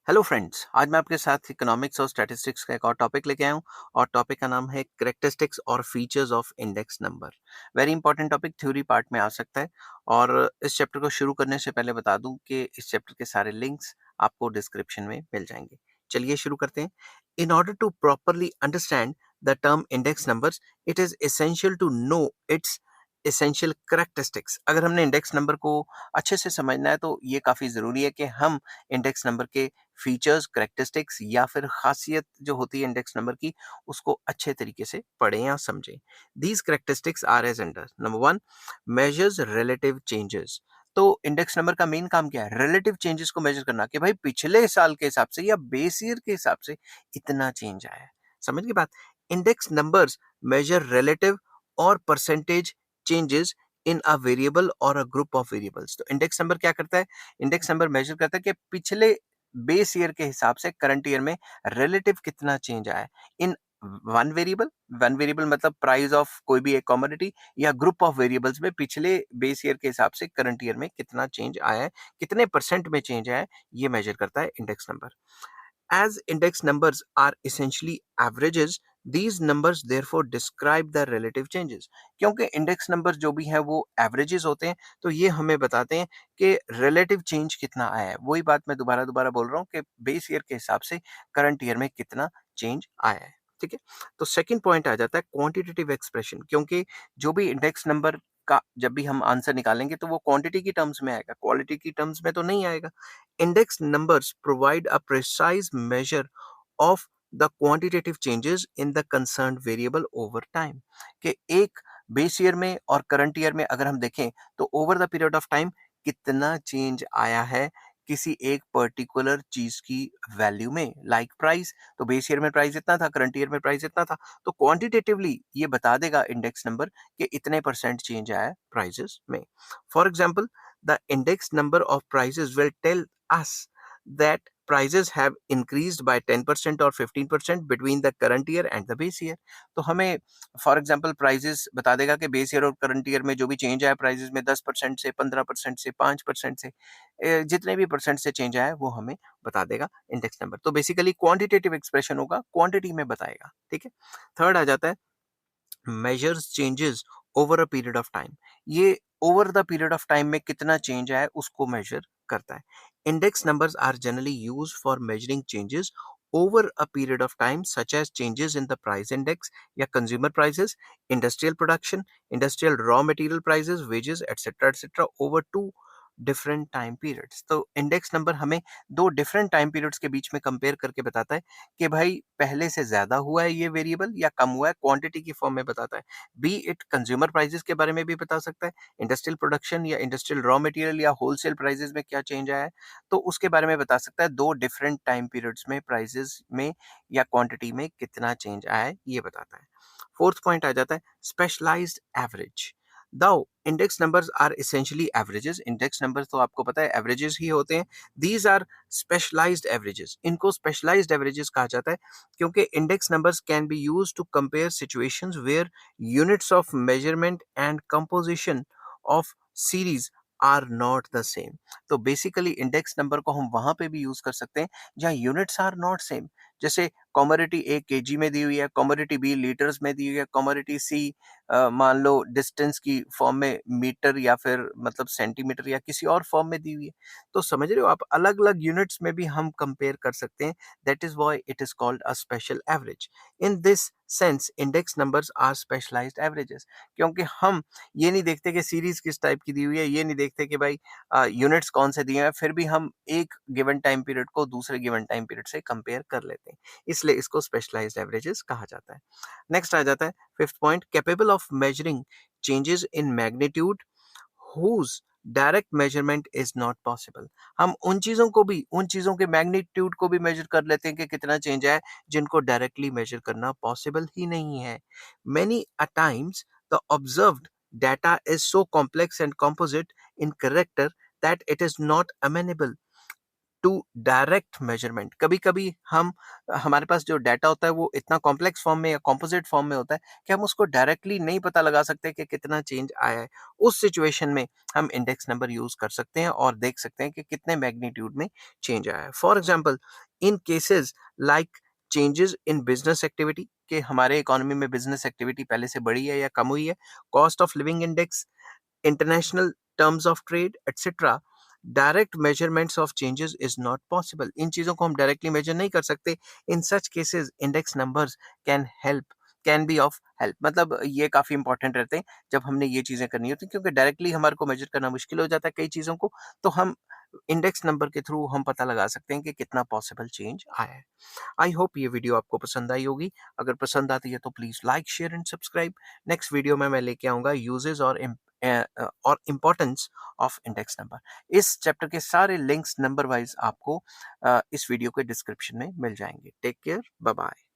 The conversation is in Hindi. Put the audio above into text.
हेलो फ्रेंड्स, आज मैं आपके साथ इकोनॉमिक्स और स्टैटिस्टिक्स का एक और टॉपिक लेके आया हूँ और टॉपिक का नाम है कैरेक्टरिस्टिक्स और features of index number. Very important topic, theory part में आ सकता है। और इस चैप्टर को शुरू करने से पहले बता दूं कि इस चैप्टर के सारे लिंक्स आपको डिस्क्रिप्शन में मिल जाएंगे। चलिए शुरू करते हैं। In order to properly understand the term index numbers, it is essential to know its essential characteristics. अगर हमने इंडेक्स नंबर को अच्छे से समझना है तो ये काफ़ी ज़रूरी है कि हम इंडेक्स नंबर के फीचर्स, कैरेक्टरिस्टिक्स या फिर खासियत जो होती है इंडेक्स नंबर की, उसको अच्छे तरीके से पढ़ें या समझें। These characteristics are as under. Number one, measures relative changes. तो इंडेक्स नंबर का मेन काम क्या है? रिलेटिव चेंजेस को मेजर करना कि भाई पिछले साल के हिसाब से या बेस ईयर के हिसाब से इतना चेंज आया है। समझ की बात? इंडेक्स नंबर्स मेजर रिलेटिव और percentage changes in a variable और अ ग्रुप ऑफ वेरिएबल्स। तो इंडेक्स नंबर क्या करता है? इंडेक्स नंबर मेजर करता है कि पिछले बेस ईयर के हिसाब से करंट ईयर में रिलेटिव कितना चेंज आया है इन वन वेरिएबल मतलब प्राइस ऑफ कोई भी एक कमोडिटी, या ग्रुप ऑफ वेरिएबल्स में पिछले बेस ईयर के हिसाब से करंट ईयर में कितना चेंज आया है, कितने परसेंट में चेंज आया है, ये मेजर करता है index number. As index numbers are essentially averages, these numbers therefore describe the relative changes. क्योंकि इंडेक्स नंबर जो भी है वो एवरेजेस होते हैं, तो ये हमें बताते हैं कि रिलेटिव चेंज कितना आया है। वही बात मैं दोबारा दोबारा बोल रहा हूँ कि बेस ईयर के हिसाब से करंट ईयर में कितना चेंज आया है। ठीक है। तो सेकंड पॉइंट आ जाता है क्वांटिटेटिव एक्सप्रेशन, क्योंकि जो भी इंडेक्स नंबर का जब भी हम आंसर निकालेंगे तो वो क्वांटिटी की टर्म्स में आएगा, क्वालिटी की टर्म्स में तो नहीं आएगा। Index numbers provide a precise measure of the quantitative changes in the concerned variable over time। कि एक बेस ईयर में और करंट ईयर में अगर हम देखें तो over the period of time कितना चेंज आया है किसी एक पर्टिकुलर चीज की वैल्यू में। लाइक प्राइस, तो बेस ईयर में प्राइस इतना था, करंट ईयर में प्राइस इतना था, तो क्वांटिटेटिवली ये बता देगा इंडेक्स नंबर कि इतने परसेंट चेंज आया है प्राइसेस में। For example, the index number of prices will tell us that prices have increased by 10% or 15% between the current year and the base year। तो हमें फॉर एग्जांपल प्राइसेस बता देगा कि बेस ईयर और करंट ईयर में जो भी चेंज आया प्राइसेस में 10% से 15% से 5% से जितने भी परसेंट से चेंज आया है वो हमें बता देगा इंडेक्स नंबर। तो बेसिकली क्वांटिटेटिव एक्सप्रेशन होगा, क्वांटिटी में बताएगा। ठीक है। थर्ड आ जाता है measures changes over a period of time. ये over the period of time में कितना चेंज आया है उसको मेजर करता है। Index numbers are generally use for measuring changes over a period of time, such as changes in the price index या consumer prices, industrial production, industrial raw material prices, wages, etc over two different time periods. तो इंडेक्स नंबर हमें दो डिफरेंट टाइम पीरियड्स के बीच में कंपेयर करके बताता है कि भाई पहले से ज्यादा हुआ है ये वेरिएबल या कम हुआ है, क्वांटिटी की फॉर्म में बताता है। बी इट कंज्यूमर प्राइसेस के बारे में भी बता सकता है, इंडस्ट्रियल प्रोडक्शन या इंडस्ट्रियल रॉ मटेरियल या होलसेल प्राइसेस में क्या चेंज आया है, तो उसके बारे में बता सकता है। दो डिफरेंट टाइम पीरियड्स में प्राइसेस में या क्वांटिटी में कितना चेंज आया है ये बताता है। फोर्थ पॉइंट आ जाता है specialised average. Though index numbers are essentially averages. Index numbers तो आपको पता है एवरेजेस ही होते हैं। These are specialised averages. इनको स्पेशलाइज्ड एवरेजेस कहा जाता है क्योंकि index numbers can be used to compare situations where units of measurement and composition of series are not the same. तो बेसिकली इंडेक्स नंबर को हम वहां पे भी यूज कर सकते हैं जहां यूनिट्स आर नॉट सेम। जैसे कमोडिटी ए केजी में दी हुई है, कमोडिटी बी लीटर्स में दी हुई है, कमोडिटी सी मान लो डिस्टेंस की फॉर्म में मीटर या फिर मतलब सेंटीमीटर या किसी और फॉर्म में दी हुई है। तो समझ रहे हो आप, अलग अलग यूनिट्स में भी हम कंपेयर कर सकते हैं। That is why it is called a special average. In this sense index numbers are specialised averages, क्योंकि हम ये नहीं देखते कि सीरीज किस टाइप की दी हुई है, ये नहीं देखते कि भाई यूनिट्स कौन से दिए हैं, फिर भी हम एक गिवन टाइम पीरियड को दूसरे गिवन टाइम पीरियड से कंपेयर कर लेते हैं, इसलिए इसको स्पेशलाइज्ड एवरेजेस कहा जाता है। नेक्स्ट आ जाता है fifth point, capable of measuring changes in magnitude whose direct measurement is not possible. हम उन चीजों के मैग्नीट्यूड को भी मेजर कर लेते हैं कि कितना चेंज है, जिनको डायरेक्टली मेजर करना पॉसिबल ही नहीं है। Many a times the observed data is so complex and composite in character that it is not amenable to direct measurement. कभी-कभी हम हमारे पास जो डाटा होता है वो इतना कॉम्प्लेक्स फॉर्म में या कंपोजिट फॉर्म में होता है कि हम उसको डायरेक्टली नहीं पता लगा सकते कि कितना चेंज आया है। उस सिचुएशन में हम इंडेक्स नंबर यूज़ कर सकते हैं और देख सकते हैं कि कितने मैग्नीट्यूड में चेंज आया है। For example, in cases like changes in business activity, कि हमारे इकोनॉमी में बिजनेस एक्टिविटी पहले से बढ़ी है या कम हुई है, cost of living index, international terms of trade etcetera, direct measurements of changes is not possible. इन चीज़ों को हम डायरेक्टली मेजर नहीं कर सकते। In such cases index numbers can help, can be of help. मतलब ये काफ़ी इंपॉर्टेंट रहते हैं जब हमने ये चीज़ें करनी होती हैं, क्योंकि डायरेक्टली हमारे को मेजर करना मुश्किल हो जाता है कई चीज़ों को, तो हम इंडेक्स नंबर के थ्रू हम पता लगा सकते हैं कि कितना पॉसिबल चेंज आया है। आई होप ये वीडियो आपको पसंद आई होगी। अगर पसंद आती है तो please like, share and subscribe. Next video में मैं लेके आऊँगा यूजेस और इम्पोर्टेंस ऑफ इंडेक्स नंबर। इस चैप्टर के सारे लिंक्स नंबर वाइज़ आपको इस वीडियो के डिस्क्रिप्शन में मिल जाएँगे। Take care, bye bye.